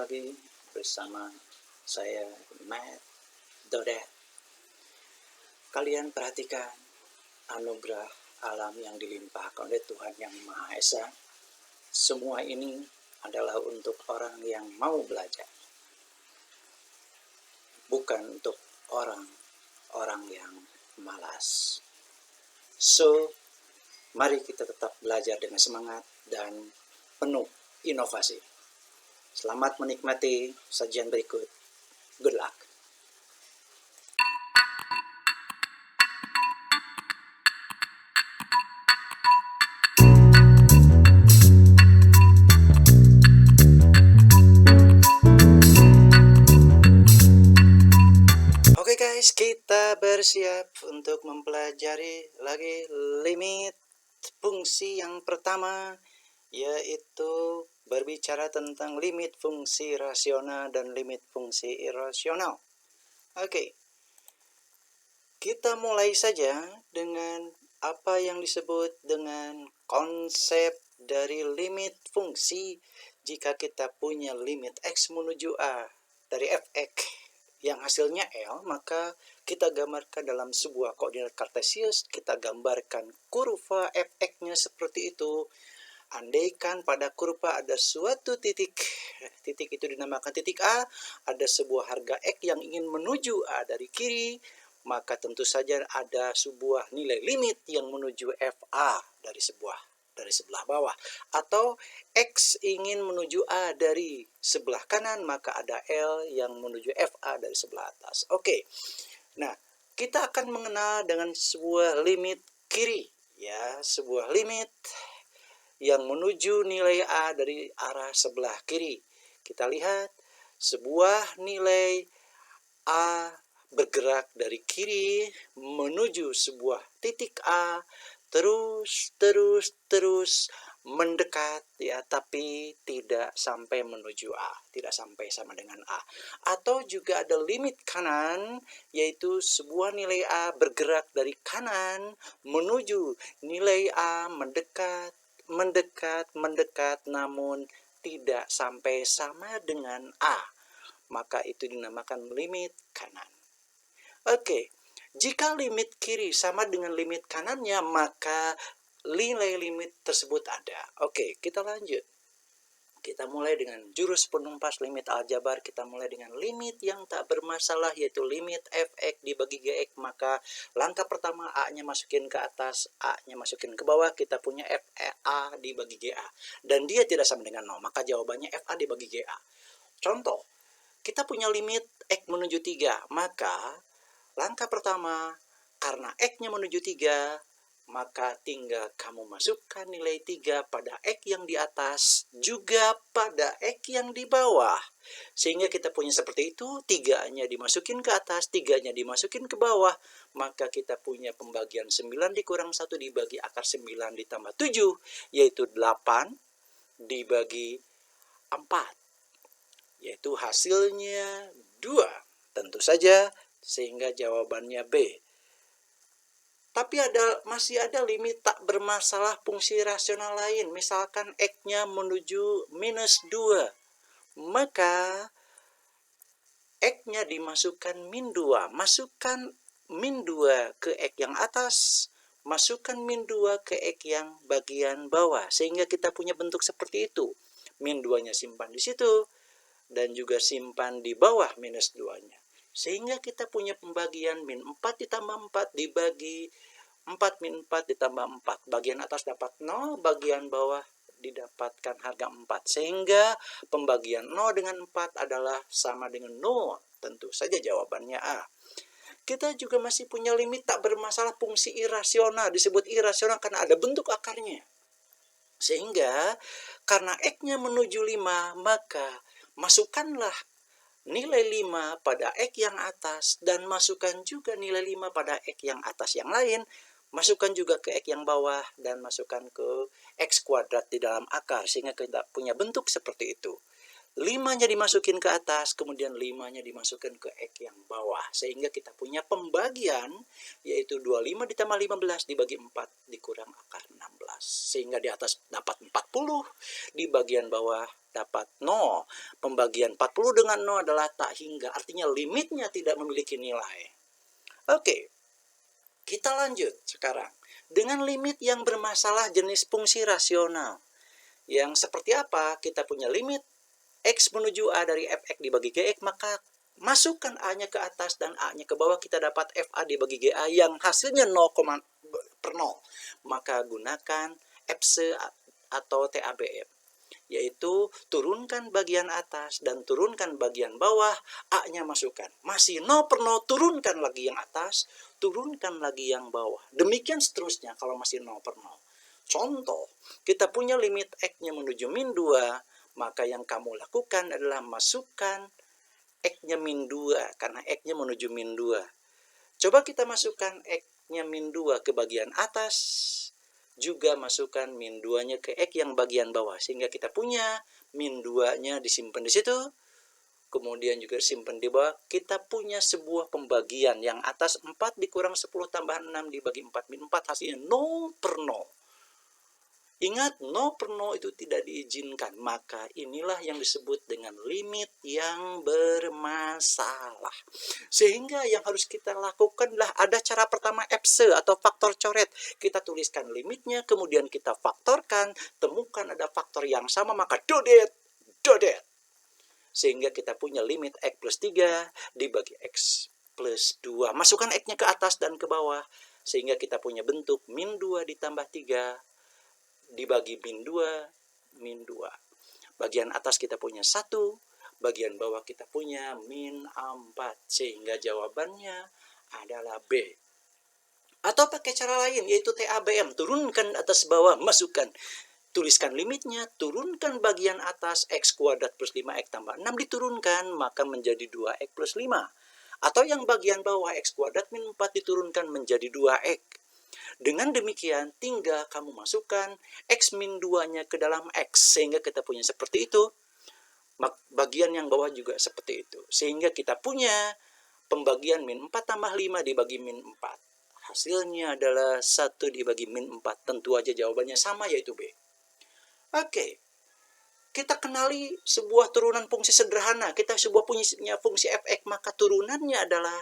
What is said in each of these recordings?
lagi bersama saya, Matt Dodet. Kalian perhatikan anugerah alam yang dilimpahkan oleh Tuhan Yang Maha Esa. Semua ini adalah untuk orang yang mau belajar, bukan untuk orang yang malas. So, mari kita tetap belajar dengan semangat dan penuh inovasi. Selamat menikmati sajian berikut. Good luck. Oke guys, kita bersiap untuk mempelajari lagi limit fungsi yang pertama, yaitu berbicara tentang limit fungsi rasional dan limit fungsi irasional. Oke, kita mulai saja dengan apa yang disebut dengan konsep dari limit fungsi. Jika kita punya limit X menuju A dari Fx yang hasilnya L, maka kita gambarkan dalam sebuah koordinat kartesius. Kita gambarkan kurva Fx-nya seperti itu. Andaikan pada kurva ada suatu titik itu dinamakan titik A, ada sebuah harga X yang ingin menuju A dari kiri, maka tentu saja ada sebuah nilai limit yang menuju FA dari sebelah bawah. Atau X ingin menuju A dari sebelah kanan, maka ada L yang menuju FA dari sebelah atas. Oke, nah kita akan mengenal dengan sebuah limit kiri, ya, sebuah limit yang menuju nilai A dari arah sebelah kiri. Kita lihat sebuah nilai A bergerak dari kiri menuju sebuah titik A, terus mendekat, ya, tapi tidak sampai menuju A, tidak sampai sama dengan A. Atau juga ada limit kanan, yaitu sebuah nilai A bergerak dari kanan menuju nilai A, mendekat, namun tidak sampai sama dengan A, maka itu dinamakan limit kanan. Oke, jika limit kiri sama dengan limit kanannya, maka nilai limit tersebut ada. Oke, kita lanjut. Kita mulai dengan jurus penumpas limit aljabar. Kita mulai dengan limit yang tak bermasalah, yaitu limit Fx dibagi Gx. Maka langkah pertama A-nya masukin ke atas, A-nya masukin ke bawah. Kita punya FA dibagi GA. Dan dia tidak sama dengan 0. Maka jawabannya FA dibagi GA. Contoh, kita punya limit X menuju 3. Maka langkah pertama, karena X-nya menuju 3, maka tinggal kamu masukkan nilai 3 pada X yang di atas, juga pada X yang di bawah. Sehingga kita punya seperti itu, 3-nya dimasukin ke atas, 3-nya dimasukin ke bawah. Maka kita punya pembagian 9 dikurang 1 dibagi akar 9 ditambah 7, yaitu 8 dibagi 4. Yaitu hasilnya 2. Tentu saja, sehingga jawabannya B. Tapi masih ada limit tak bermasalah fungsi rasional lain. Misalkan X-nya menuju minus 2. Maka X-nya dimasukkan min 2. Masukkan min 2 ke X yang atas. Masukkan min 2 ke X yang bagian bawah. Sehingga kita punya bentuk seperti itu. Min 2-nya simpan di situ. Dan juga simpan di bawah minus 2-nya. Sehingga kita punya pembagian min 4 ditambah 4 dibagi 4 min 4 ditambah 4. Bagian atas dapat 0, bagian bawah didapatkan harga 4. Sehingga pembagian 0 dengan 4 adalah sama dengan 0. Tentu saja jawabannya A. Kita juga masih punya limit tak bermasalah fungsi irasional. Disebut irasional karena ada bentuk akarnya. Sehingga karena X-nya menuju 5, maka masukkanlah nilai 5 pada X yang atas dan masukkan juga nilai 5 pada X yang atas yang lain. Masukkan juga ke X yang bawah dan masukkan ke X kuadrat di dalam akar. Sehingga kita punya bentuk seperti itu. 5-nya dimasukin ke atas, kemudian 5-nya dimasukin ke X yang bawah. Sehingga kita punya pembagian, yaitu 25 ditambah 15 dibagi 4 dikurang akar 16. Sehingga di atas dapat 40, di bagian bawah dapat 0. Pembagian 40 dengan 0 adalah tak hingga, artinya limitnya tidak memiliki nilai. Oke, kita lanjut sekarang. Dengan limit yang bermasalah jenis fungsi rasional. Yang seperti apa? Kita punya limit X menuju A dari fx dibagi Gx, maka masukkan A-nya ke atas dan A-nya ke bawah, kita dapat FA dibagi GA yang hasilnya 0, per 0. Maka gunakan FC atau TABM, yaitu turunkan bagian atas dan turunkan bagian bawah, A-nya masukkan. Masih 0 per 0, turunkan lagi yang atas, turunkan lagi yang bawah. Demikian seterusnya kalau masih 0 per 0. Contoh, kita punya limit X-nya menuju min 2, maka yang kamu lakukan adalah masukkan X-nya min 2, karena X-nya menuju min 2. Coba kita masukkan X-nya min 2 ke bagian atas, juga masukkan min 2-nya ke X yang bagian bawah, sehingga kita punya min 2-nya disimpan di situ, kemudian juga disimpan di bawah. Kita punya sebuah pembagian yang atas 4 dikurang 10 tambah 6 dibagi 4 min 4, hasilnya 0 per 0. Ingat, 0 per 0 itu tidak diizinkan, maka inilah yang disebut dengan limit yang bermasalah. Sehingga yang harus kita lakukan adalah ada cara pertama, FC atau faktor coret. Kita tuliskan limitnya, kemudian kita faktorkan, temukan ada faktor yang sama, maka dodet. Sehingga kita punya limit X plus 3 dibagi X plus 2. Masukkan X-nya ke atas dan ke bawah, sehingga kita punya bentuk min 2 ditambah 3 dibagi min 2, min 2. Bagian atas kita punya 1, bagian bawah kita punya min 4. Sehingga jawabannya adalah B. Atau pakai cara lain, yaitu TABM. Turunkan atas bawah, masukkan. Tuliskan limitnya, turunkan bagian atas X kuadrat plus 5X tambah 6 diturunkan, maka menjadi 2X plus 5. Atau yang bagian bawah X kuadrat min 4 diturunkan menjadi 2X. Dengan demikian, tinggal kamu masukkan X min 2-nya ke dalam X, sehingga kita punya seperti itu. Bagian yang bawah juga seperti itu. Sehingga kita punya pembagian min 4 tambah 5 dibagi min 4. Hasilnya adalah 1 dibagi min 4. Tentu aja jawabannya sama, yaitu B. Oke. Kita kenali sebuah turunan fungsi sederhana. Kita punya fungsi fx, maka turunannya adalah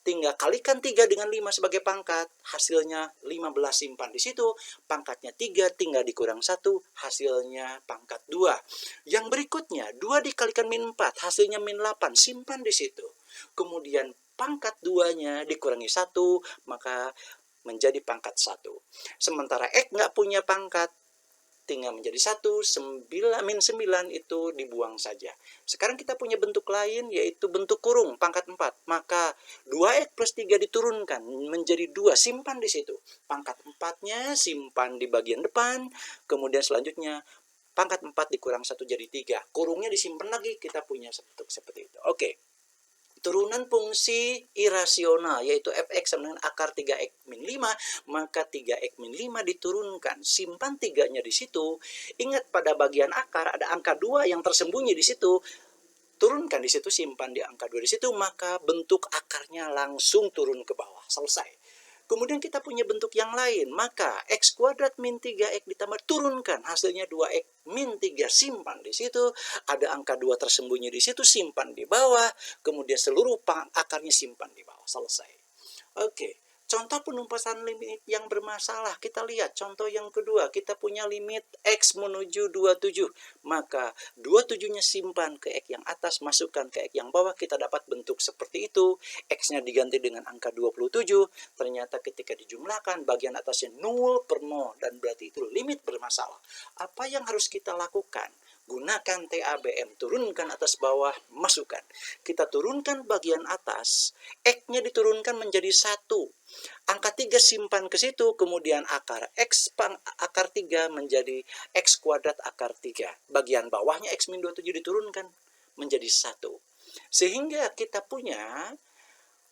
tinggal kalikan 3 dengan 5 sebagai pangkat, hasilnya 15, simpan di situ. Pangkatnya 3, tinggal dikurang 1, hasilnya pangkat 2. Yang berikutnya, 2 dikalikan min 4, hasilnya min 8, simpan di situ. Kemudian pangkat 2-nya dikurangi 1, maka menjadi pangkat 1. Sementara X nggak punya pangkat, tinggal menjadi 1, min 9 itu dibuang saja. Sekarang kita punya bentuk lain, yaitu bentuk kurung, pangkat 4. Maka 2X plus 3 diturunkan menjadi 2, simpan di situ. Pangkat 4-nya simpan di bagian depan, kemudian selanjutnya pangkat 4 dikurang 1 jadi 3. Kurungnya disimpan lagi, kita punya bentuk seperti itu. Oke. Turunan fungsi irasional, yaitu fx sama dengan akar 3x min 5, maka 3x min 5 diturunkan, simpan 3-nya di situ. Ingat, pada bagian akar ada angka 2 yang tersembunyi di situ. Turunkan di situ, simpan di angka 2 di situ, maka bentuk akarnya langsung turun ke bawah. Selesai. Kemudian kita punya bentuk yang lain, maka x kuadrat min 3x ditambah, turunkan, hasilnya 2x min 3, simpan di situ. Ada angka 2 tersembunyi di situ, simpan di bawah. Kemudian seluruh akarnya simpan di bawah. Selesai. Oke. Contoh penumpasan limit yang bermasalah, kita lihat contoh yang kedua. Kita punya limit X menuju 27. Maka 27-nya simpan ke X yang atas, masukkan ke X yang bawah. Kita dapat bentuk seperti itu. X-nya diganti dengan angka 27. Ternyata ketika dijumlahkan, bagian atasnya 0 per 0. Dan berarti itu limit bermasalah. Apa yang harus kita lakukan? Gunakan TABM, turunkan atas bawah, masukkan. Kita turunkan bagian atas, X-nya diturunkan menjadi 1. Angka 3 simpan ke situ, kemudian akar X akar 3 menjadi X kuadrat akar 3. Bagian bawahnya X min 27 diturunkan menjadi 1. Sehingga kita punya,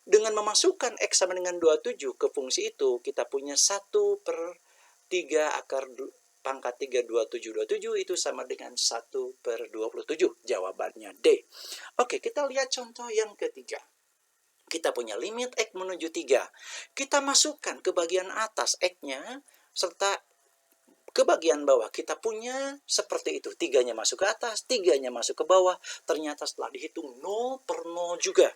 dengan memasukkan X sama dengan 27 ke fungsi itu, kita punya 1 per 3 akar pangkat 3 27 itu sama dengan 1 per 27. Jawabannya D. Oke, kita lihat contoh yang ketiga. Kita punya limit X menuju 3. Kita masukkan ke bagian atas X-nya serta ke bagian bawah kita punya seperti itu. 3-nya masuk ke atas, 3-nya masuk ke bawah. Ternyata setelah dihitung 0/0 juga.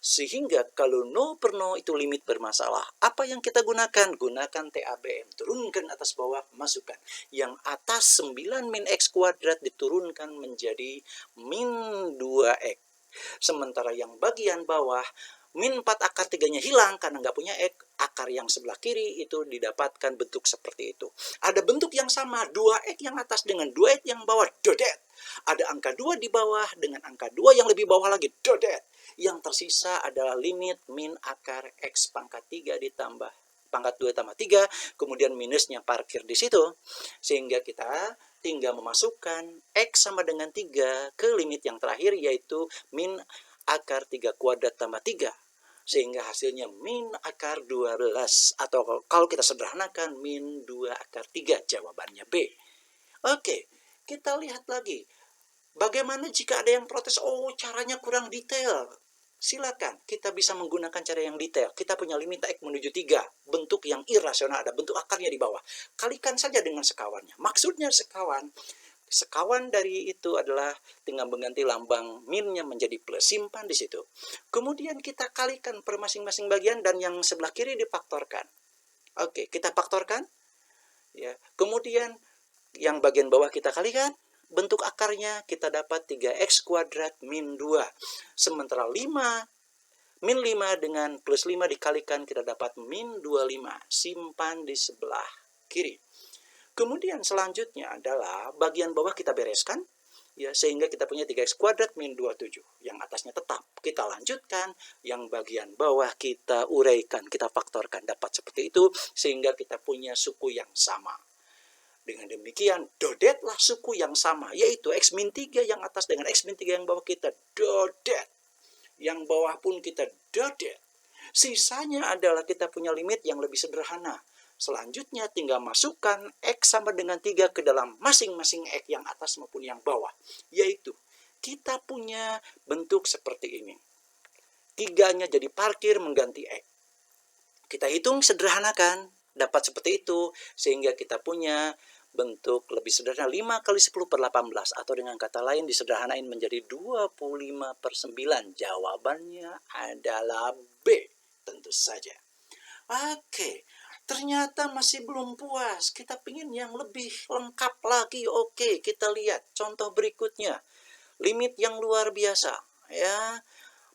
Sehingga kalau 0/0 itu limit bermasalah. Apa yang kita gunakan? Gunakan TABM. Turunkan atas bawah, masukkan. Yang atas 9 min X kuadrat diturunkan menjadi min 2X. Sementara yang bagian bawah min 4 akar 3-nya hilang karena nggak punya X. Akar yang sebelah kiri itu didapatkan bentuk seperti itu. Ada bentuk yang sama, 2X yang atas dengan 2X yang bawah, dodet. Ada angka 2 di bawah dengan angka 2 yang lebih bawah lagi, dodet. Yang tersisa adalah limit min akar X pangkat 3 ditambah pangkat 2 tambah 3, kemudian minusnya parkir di situ. Sehingga kita tinggal memasukkan X sama dengan 3 ke limit yang terakhir, yaitu min akar 3 kuadrat tambah 3. Sehingga hasilnya min akar 12. Atau kalau kita sederhanakan, min 2 akar 3. Jawabannya B. Oke, kita lihat lagi. Bagaimana jika ada yang protes, oh caranya kurang detail? Silakan, kita bisa menggunakan cara yang detail. Kita punya limit X menuju 3. Bentuk yang irasional, ada bentuk akarnya di bawah. Kalikan saja dengan sekawannya. Maksudnya sekawan dari itu adalah tinggal mengganti lambang minnya menjadi plus, simpan di situ. Kemudian kita kalikan per masing-masing bagian dan yang sebelah kiri difaktorkan. Oke, kita faktorkan. Ya. Kemudian yang bagian bawah kita kalikan. Bentuk akarnya kita dapat 3X kuadrat min 2. Sementara 5 min 5 dengan plus 5 dikalikan kita dapat min 25. Simpan di sebelah kiri. Kemudian selanjutnya adalah bagian bawah kita bereskan, ya, sehingga kita punya 3X kuadrat min 27. Yang atasnya tetap. Kita lanjutkan, yang bagian bawah kita uraikan, kita faktorkan. Dapat seperti itu, sehingga kita punya suku yang sama. Dengan demikian, dodetlah suku yang sama, yaitu X min 3 yang atas dengan X min 3 yang bawah kita dodet. Yang bawah pun kita dodet. Sisanya adalah kita punya limit yang lebih sederhana. Selanjutnya tinggal masukkan X sama dengan 3 ke dalam masing-masing X yang atas maupun yang bawah. Yaitu, kita punya bentuk seperti ini. 3-nya jadi parkir mengganti X. Kita hitung sederhanakan, dapat seperti itu. Sehingga kita punya bentuk lebih sederhana 5 kali 10 per 18. Atau dengan kata lain disederhanain menjadi 25 per 9. Jawabannya adalah B. Tentu saja. Oke. Ternyata masih belum puas. Kita ingin yang lebih lengkap lagi. Oke, kita lihat contoh berikutnya. Limit yang luar biasa. Ya,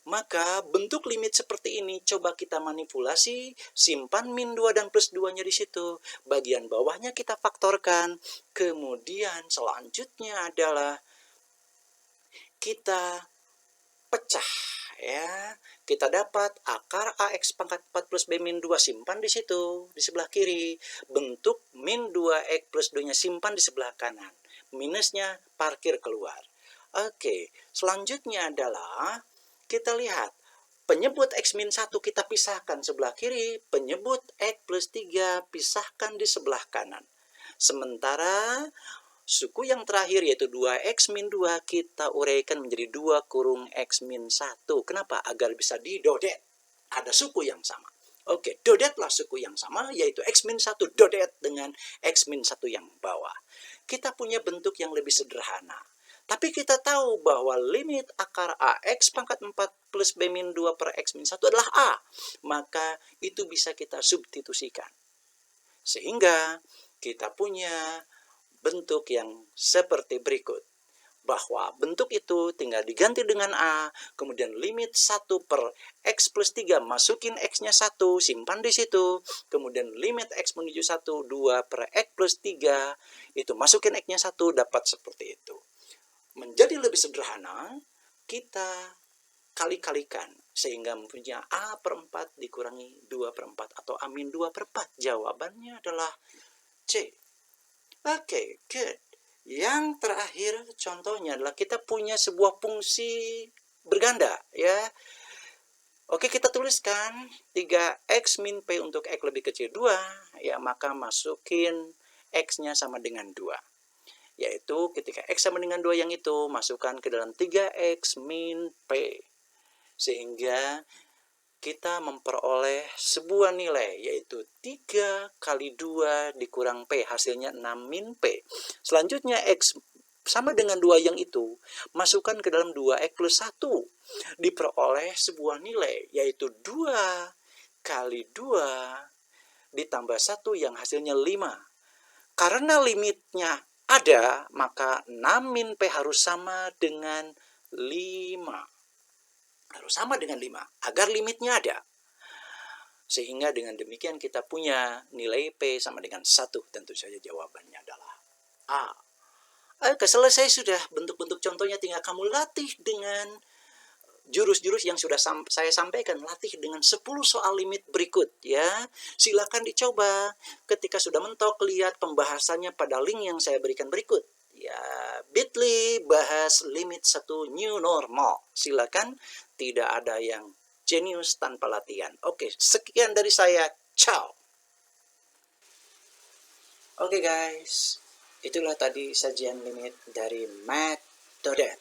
maka bentuk limit seperti ini coba kita manipulasi. Simpan min 2 dan plus 2-nya di situ. Bagian bawahnya kita faktorkan. Kemudian selanjutnya adalah kita pecah. Ya, kita dapat akar AX pangkat 4 plus B min 2, simpan di situ, di sebelah kiri. Bentuk min 2X plus 2-nya simpan di sebelah kanan. Minusnya parkir keluar. Oke, selanjutnya adalah kita lihat. Penyebut X min 1 kita pisahkan sebelah kiri. Penyebut X plus 3 pisahkan di sebelah kanan. Sementara suku yang terakhir yaitu 2X min 2 kita uraikan menjadi 2 kurung X min 1. Kenapa? Agar bisa didodet. Ada suku yang sama. Oke, dodetlah suku yang sama yaitu X min 1 dodet dengan X min 1 yang bawah. Kita punya bentuk yang lebih sederhana. Tapi kita tahu bahwa limit akar AX pangkat 4 plus B min 2 per X min 1 adalah A. Maka itu bisa kita substitusikan. Sehingga kita punya bentuk yang seperti berikut. Bahwa bentuk itu tinggal diganti dengan A, kemudian limit 1 per X plus 3, masukin X-nya 1, simpan di situ. Kemudian limit X menuju 1, 2 per X plus 3, itu masukin X-nya 1, dapat seperti itu. Menjadi lebih sederhana, kita kali-kalikan. Sehingga mempunyai A per 4 dikurangi 2 per 4 atau A min 2 per 4. Jawabannya adalah C. Oke, good. Yang terakhir contohnya adalah kita punya sebuah fungsi berganda, ya. Oke, kita tuliskan 3X min P untuk X lebih kecil 2, ya, maka masukin X-nya sama dengan 2. Yaitu ketika X sama dengan 2 yang itu, masukkan ke dalam 3X min P. Sehingga kita memperoleh sebuah nilai, yaitu 3 kali 2 dikurang P, hasilnya 6 min P. Selanjutnya X sama dengan 2 yang itu, masukkan ke dalam 2X plus 1. Diperoleh sebuah nilai, yaitu 2 kali 2 ditambah 1 yang hasilnya 5. Karena limitnya ada, maka 6 min P harus sama dengan 5. Harus sama dengan 5, agar limitnya ada. Sehingga dengan demikian kita punya nilai P sama dengan 1. Tentu saja jawabannya adalah A. Selesai sudah bentuk-bentuk contohnya, tinggal kamu latih dengan jurus-jurus yang sudah saya sampaikan. Latih dengan 10 soal limit berikut ya. Silakan dicoba. Ketika sudah mentok, lihat pembahasannya pada link yang saya berikan berikut. Ya, bit.ly bahas limit 1 new normal. Silakan, tidak ada yang jenius tanpa latihan. Oke, sekian dari saya. Ciao. Oke guys, itulah tadi sajian limit dari Math.net.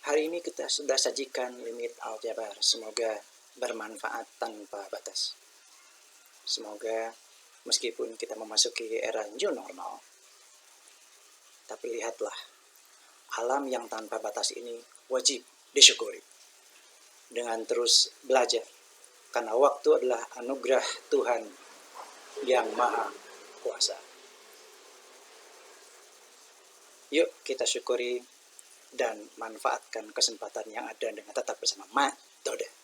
Hari ini kita sudah sajikan limit aljabar. Semoga bermanfaat tanpa batas. Semoga meskipun kita memasuki era new normal, tapi lihatlah, alam yang tanpa batas ini wajib disyukuri. Dengan terus belajar, karena waktu adalah anugerah Tuhan yang Maha Kuasa. Yuk kita syukuri dan manfaatkan kesempatan yang ada dengan tetap bersama Math.net.